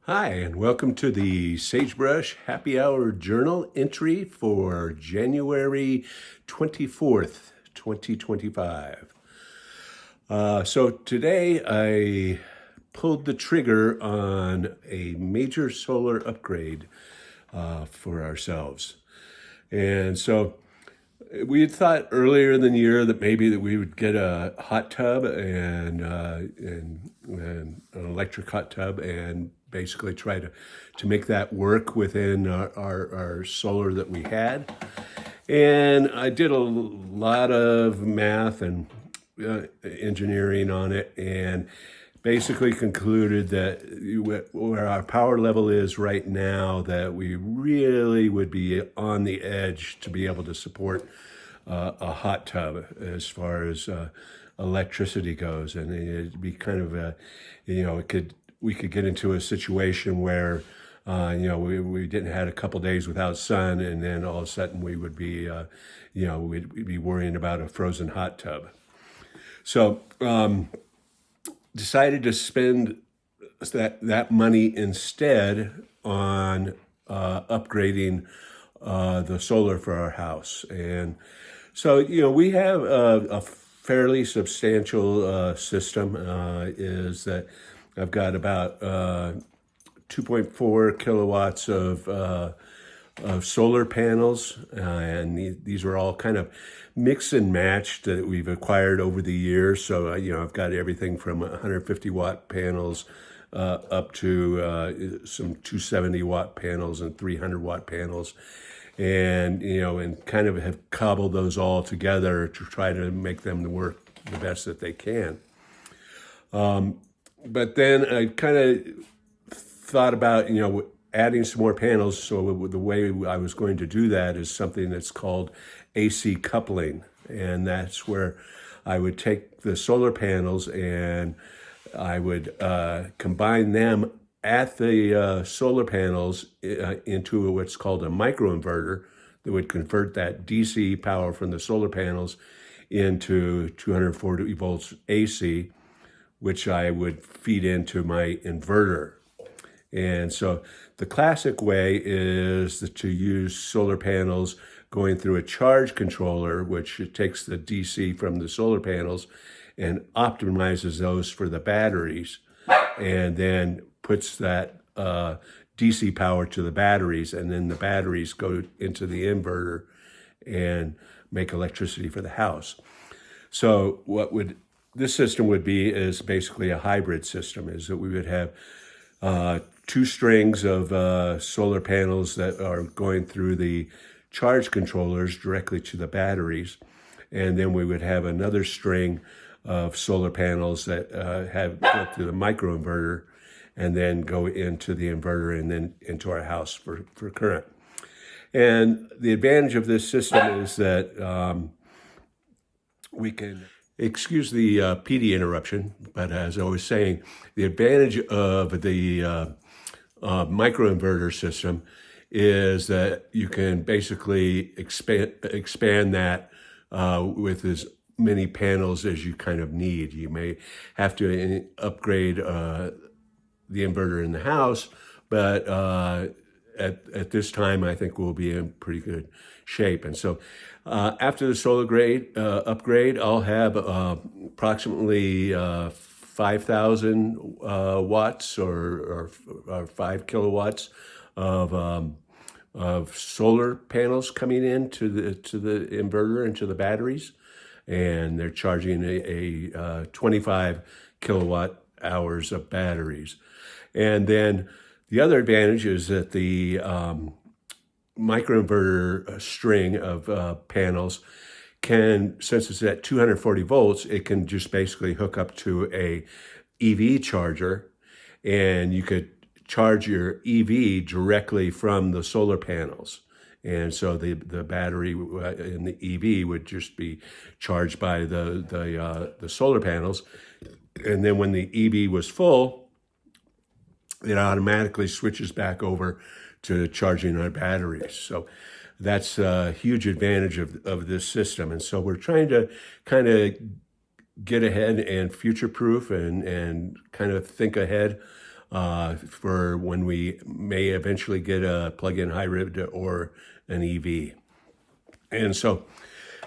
Hi, and welcome to the Sagebrush Happy Hour Journal entry for January 24th, 2025. So today I pulled the trigger on a major solar upgrade for ourselves. And so we had thought earlier in the year that maybe that we would get a hot tub and an electric hot tub and basically try to make that work within our solar that we had. And I did a lot of math and engineering on it, and basically concluded that where our power level is right now, that we really would be on the edge to be able to support a hot tub as far as electricity goes, and it'd be kind of we could get into a situation where we didn't had a couple days without sun, and then all of a sudden we would be we'd be worrying about a frozen hot tub. So decided to spend that money instead on upgrading the solar for our house. And so we have a fairly substantial system. Is that I've got about 2.4 kilowatts of solar panels, and these are all kind of mix and matched that we've acquired over the years. So I've got everything from 150 watt panels up to some 270 watt panels and 300 watt panels, and and kind of have cobbled those all together to try to make them work the best that they can. But then I kind of thought about adding some more panels. So the way I was going to do that is something that's called AC coupling, and that's where I would take the solar panels and I would combine them at the solar panels into what's called a microinverter that would convert that DC power from the solar panels into 240 volts AC, which I would feed into my inverter. And so the classic way is to use solar panels going through a charge controller, which takes the DC from the solar panels and optimizes those for the batteries, and then puts that DC power to the batteries, and then the batteries go into the inverter and make electricity for the house. So this system would be is basically a hybrid system, is that we would have two strings of solar panels that are going through the charge controllers directly to the batteries. And then we would have another string of solar panels that go through the microinverter and then go into the inverter and then into our house for current. And the advantage of this system is that we can, excuse the PD interruption, but as I was saying, the advantage of the microinverter system is that you can basically expand that with as many panels as you kind of need. You may have to upgrade the inverter in the house, but at this time, I think we'll be in pretty good shape. And so after the solar upgrade, I'll have approximately 5,000 watts or 5 kilowatts of solar panels coming in to the inverter and to the batteries, and they're charging a 25 kilowatt hours of batteries. And then the other advantage is that the microinverter string of panels can, since it's at 240 volts, it can just basically hook up to a EV charger, and you could charge your EV directly from the solar panels. And so the battery in the EV would just be charged by the solar panels. And then when the EV was full, it automatically switches back over to charging our batteries. So that's a huge advantage of this system. And so we're trying to kind of get ahead and future-proof and kind of think ahead for when we may eventually get a plug-in hybrid or an EV. And so,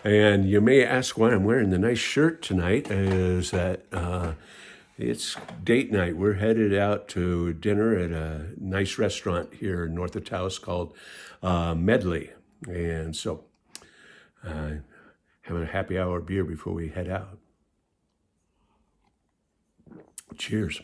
and you may ask why I'm wearing the nice shirt tonight, is that it's date night. We're headed out to dinner at a nice restaurant here north of Taos called Medley. And so, having a happy hour beer before we head out. Cheers.